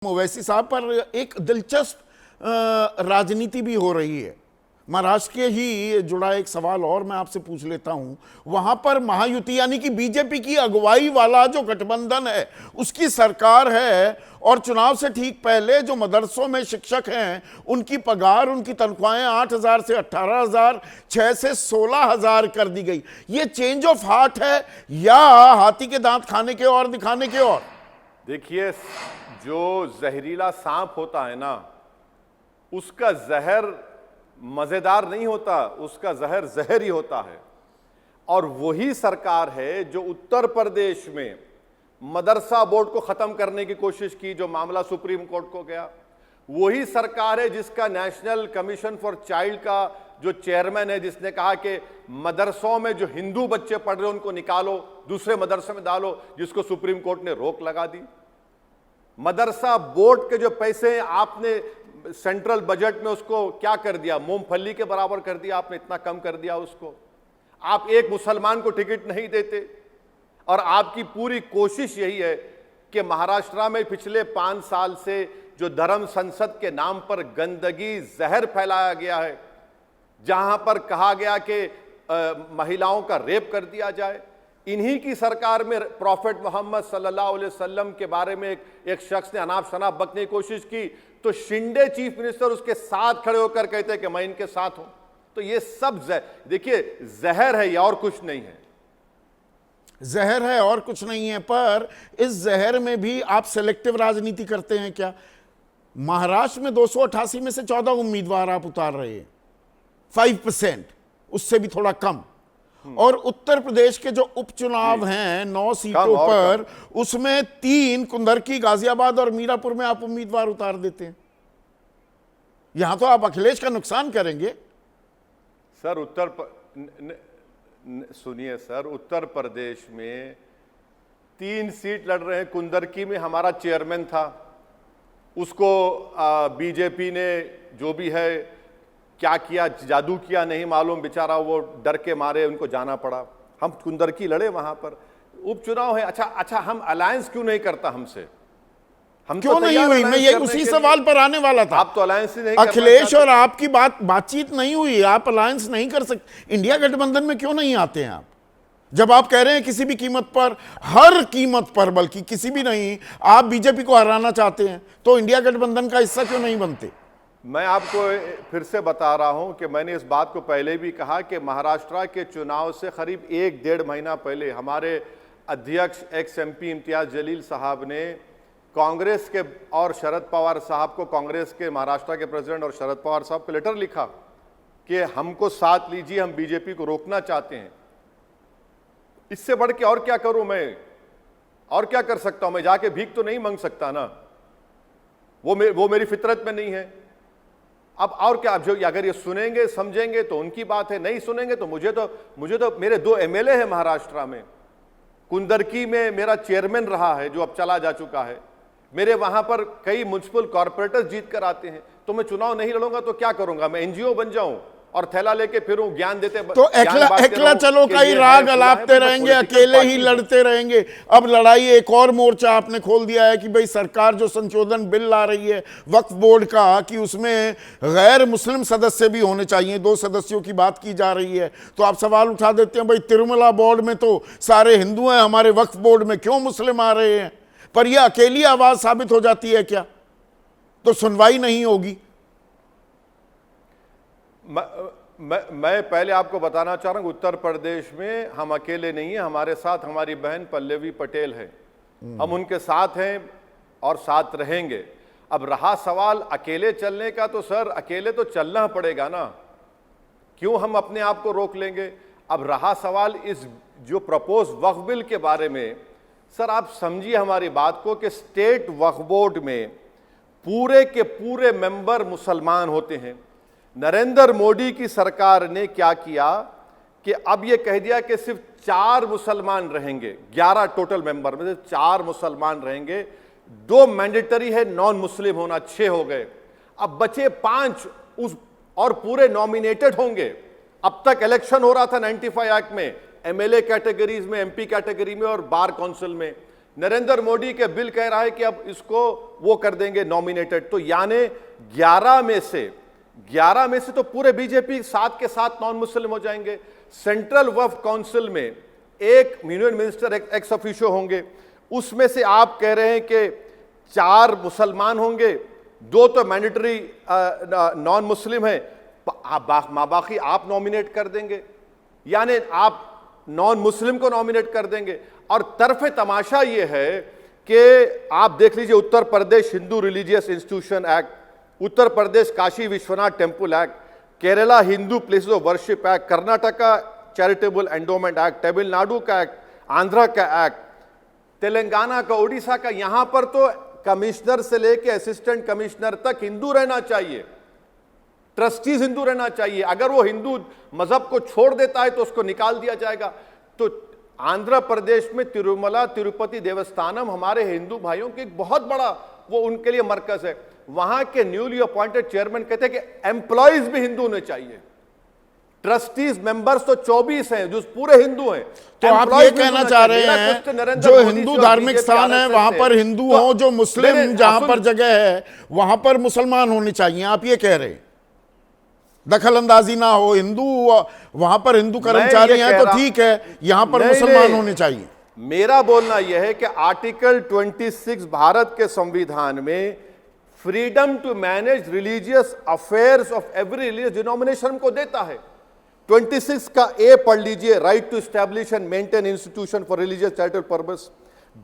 ओवैसी साहब पर एक दिलचस्प राजनीति भी हो रही है। महाराष्ट्र के ही जुड़ा एक सवाल और मैं आपसे पूछ लेता हूं। वहां पर महायुति यानी कि बीजेपी की अगुवाई वाला जो गठबंधन है उसकी सरकार है, और चुनाव से ठीक पहले जो मदरसों में शिक्षक हैं उनकी पगार, उनकी तनख्वाहें 8,000 से 18,000, 6 से 16,000 कर दी गई। ये चेंज ऑफ हार्ट है या हाथी के दांत खाने के और दिखाने के और? देखिए, जो जहरीला सांप होता है ना, उसका जहर मजेदार नहीं होता, उसका जहर जहर ही होता है। और वही सरकार है जो उत्तर प्रदेश में मदरसा बोर्ड को खत्म करने की कोशिश की, जो मामला सुप्रीम कोर्ट को गया। वही सरकार है जिसका नेशनल कमीशन फॉर चाइल्ड का जो चेयरमैन है, जिसने कहा कि मदरसों में जो हिंदू बच्चे पढ़ रहे हैं उनको निकालो, दूसरे मदरसे में डालो, जिसको सुप्रीम कोर्ट ने रोक लगा दी। मदरसा बोर्ड के जो पैसे आपने सेंट्रल बजट में उसको क्या कर दिया, मूंगफली के बराबर कर दिया आपने, इतना कम कर दिया उसको। आप एक मुसलमान को टिकट नहीं देते, और आपकी पूरी कोशिश यही है कि महाराष्ट्र में पिछले 5 साल से जो धर्म संसद के नाम पर गंदगी, जहर फैलाया गया है, जहां पर कहा गया कि महिलाओं का रेप कर दिया जाए, इन्हीं की सरकार में प्रॉफेट मोहम्मद सल्लल्लाहु अलैहि वसल्लम के बारे में एक शख्स ने अनाप शनाप बकने की कोशिश की, तो शिंदे चीफ मिनिस्टर उसके साथ खड़े होकर कहते हैं कि मैं इनके साथ हूं। तो ये सब देखिए, जहर है, ये और कुछ नहीं है। जहर है और कुछ नहीं है, पर इस जहर में भी आप सेलेक्टिव राजनीति करते हैं क्या? महाराष्ट्र में 288 में से 14 उम्मीदवार आप उतार रहे हैं, 5%, उससे भी थोड़ा कम। और उत्तर प्रदेश के जो उपचुनाव हैं 9 सीटों पर, उसमें 3 कुंदरकी, गाजियाबाद और मीरापुर में आप उम्मीदवार उतार देते हैं। यहां तो आप अखिलेश का नुकसान करेंगे। सर सुनिए सर, उत्तर प्रदेश में 3 सीट लड़ रहे हैं। कुंदरकी में हमारा चेयरमैन था, उसको बीजेपी ने जो भी है क्या किया, जादू किया नहीं मालूम, बेचारा वो डर के मारे उनको जाना पड़ा। हम कुंदरकी लड़े, वहां पर उपचुनाव है। अच्छा, हम अलायंस क्यों नहीं करता हमसे? हम क्यों नहीं हुई? मैं ये उसी सवाल पर आने वाला था। आप तो अलायंस ही नहीं, अखिलेश और आपकी बातचीत नहीं हुई, आप अलायंस नहीं कर सकते। इंडिया गठबंधन में क्यों नहीं आते हैं आप? जब आप कह रहे हैं किसी भी कीमत पर, हर कीमत पर, बल्कि किसी भी नहीं, आप बीजेपी को हराना चाहते हैं, तो इंडिया गठबंधन का हिस्सा क्यों नहीं बनते? मैं आपको फिर से बता रहा हूं कि मैंने इस बात को पहले भी कहा कि महाराष्ट्र के चुनाव से करीब 1-1.5 महीना पहले हमारे अध्यक्ष एक्स एमपी इम्तियाज जलील साहब ने कांग्रेस के और शरद पवार साहब को, कांग्रेस के महाराष्ट्र के प्रेसिडेंट और शरद पवार साहब को लेटर लिखा कि हमको साथ लीजिए, हम बीजेपी को रोकना चाहते हैं। इससे बढ़ के और क्या करूं मैं? और क्या कर सकता हूं मैं? जाके भीख तो नहीं मांग सकता ना, वो मेरी फितरत में नहीं है। अब और क्या, जो अगर ये सुनेंगे समझेंगे तो उनकी बात है, नहीं सुनेंगे तो मुझे तो मेरे 2 एमएलए हैं महाराष्ट्र में। कुंदरकी में मेरा चेयरमैन रहा है जो अब चला जा चुका है। मेरे वहां पर कई म्युनिसिपल कॉर्पोरेटर्स जीत कर आते हैं। तो मैं चुनाव नहीं लड़ूंगा तो क्या करूंगा? मैं एनजीओ बन जाऊं और थैला लेके फिरूं, ज्ञान देते, तो एकला चलो का ही राग अलापते रहेंगे, अकेले ही लड़ते रहेंगे। अब लड़ाई एक और मोर्चा आपने खोल दिया है कि भाई सरकार जो संशोधन बिल ला रही है वक्फ बोर्ड का, कि उसमें गैर मुस्लिम सदस्य भी होने चाहिए, 2 सदस्यों की बात की जा रही है। तो आप सवाल उठा देते हैं भाई तिरुमला बोर्ड में तो सारे हिंदू हैं, हमारे वक्फ बोर्ड में क्यों मुस्लिम आ रहे हैं? पर यह अकेली आवाज साबित हो जाती है क्या? तो सुनवाई नहीं होगी। मैं पहले आपको बताना चाह रहा हूं, उत्तर प्रदेश में हम अकेले नहीं हैं। हमारे साथ हमारी बहन पल्लवी पटेल है, हम उनके साथ हैं और साथ रहेंगे। अब रहा सवाल अकेले चलने का, तो सर अकेले तो चलना पड़ेगा ना, क्यों हम अपने आप को रोक लेंगे? अब रहा सवाल इस जो प्रपोज वक्फ बिल के बारे में, सर आप समझिए हमारी बात को कि स्टेट वक्फ बोर्ड में पूरे के पूरे मेंबर मुसलमान होते हैं। नरेंद्र मोदी की सरकार ने क्या किया कि अब यह कह दिया कि सिर्फ 4 मुसलमान रहेंगे, 11 टोटल मेंबर में से 4 मुसलमान रहेंगे, 2 मैंडेटरी है नॉन मुस्लिम होना, 6 हो गए। अब बचे 5 और पूरे नॉमिनेटेड होंगे। अब तक इलेक्शन हो रहा था 95 एक्ट में, एमएलए कैटेगरीज में, एमपी कैटेगरी में और बार काउंसिल में। नरेंद्र मोदी के बिल कह रहा है कि अब इसको वो कर देंगे नॉमिनेटेड। तो यानी 11 में से तो पूरे बीजेपी 7 के 7 नॉन मुस्लिम हो जाएंगे। सेंट्रल वक्फ काउंसिल में एक यूनियन मिनिस्टर एक्स ऑफिशियो होंगे, उसमें से आप कह रहे हैं कि 4 मुसलमान होंगे, 2 तो मैंडेटरी नॉन मुस्लिम है, बाकी आप नॉमिनेट कर देंगे, यानी आप नॉन मुस्लिम को नॉमिनेट कर देंगे। और तरफे तमाशा यह है कि आप देख लीजिए Uttar Pradesh Hindu religious institution act, Uttar Pradesh Kashi Vishwanath temple act, Kerala Hindu places of worship act, Karnataka charitable endowment act, Tamil Nadu का एक्ट, आंध्रा का एक्ट, तेलंगाना का, उड़ीसा का। यहां पर तो कमिश्नर से लेके असिस्टेंट कमिश्नर तक हिंदू रहना चाहिए, ट्रस्टीज हिंदू रहना चाहिए। अगर वो हिंदू मजहब को छोड़ देता है तो उसको निकाल दिया जाएगा। तो आंध्र प्रदेश में तिरुमला तिरुपति देवस्थानम हमारे हिंदू भाइयों के एक बहुत बड़ा वो उनके लिए मरकज है। वहां के न्यूली अपॉइंटेड चेयरमैन कहते हैं कि एम्प्लॉइज भी हिंदू होने चाहिए। ट्रस्टीज मेंबर्स तो 24 हैं जो पूरे हिंदू हैं। तो आप ये कहना चाह रहे हैं जो हिंदू धार्मिक स्थान है वहां पर हिंदू हो, जो मुस्लिम जहां पर जगह है वहां पर मुसलमान होने चाहिए, आप ये कह रहे हैं? दखल अंदाजी ना हो, हिंदू वहां पर हिंदू कर्मचारी हैं तो ठीक है, यहां पर मुसलमान होने चाहिए। मेरा बोलना यह है कि आर्टिकल 26 भारत के संविधान में freedom to manage religious affairs of every religious denomination को देता है। 26 का ए पढ़ लीजिए, right to establish and maintain institution for religious charitable purpose.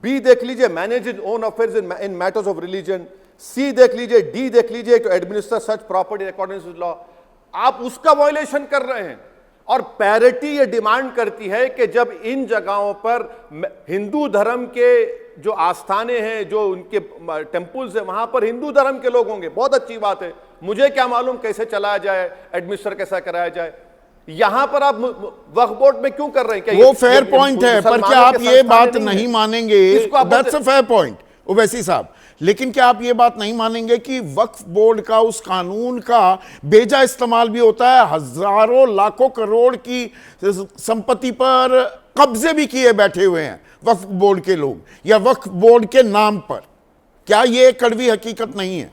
B देख लीजिए, manage in own affairs in matters of religion. C देख लीजिए, डी देख लीजिए, to administer such property according to law. आप उसका वायलेशन कर रहे हैं। और पैरिटी ये डिमांड करती है कि जब इन जगहों पर हिंदू धर्म के जो आस्थाने हैं, जो उनके टेम्पल्स हैं, वहां पर हिंदू धर्म के लोग होंगे, बहुत अच्छी बात है। मुझे क्या मालूम कैसे चलाया जाए, एडमिनिस्टर कैसा कराया जाए। यहां पर आप वक्फ बोर्ड में क्यों कर रहे हैं? वो फेयर पॉइंट है, पर क्या आप ये बात नहीं मानेंगे? That's a fair point Owaisi साहब, लेकिन क्या आप ये बात नहीं मानेंगे कि वक्फ बोर्ड का, उस कानून का बेजा इस्तेमाल भी होता है? हजारों लाखों करोड़ की संपत्ति पर कब्जे भी किए बैठे हुए हैं वक्फ बोर्ड के लोग, या वक्फ बोर्ड के नाम पर। क्या ये कड़वी हकीकत नहीं है?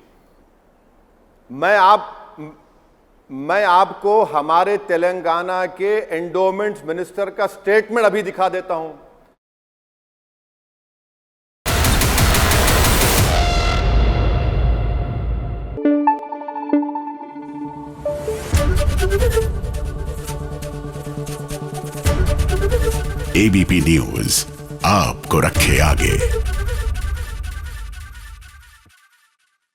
मैं आपको हमारे तेलंगाना के एंडोमेंट्स मिनिस्टर का स्टेटमेंट अभी दिखा देता हूं। एबीपी न्यूज आपको रखे आगे।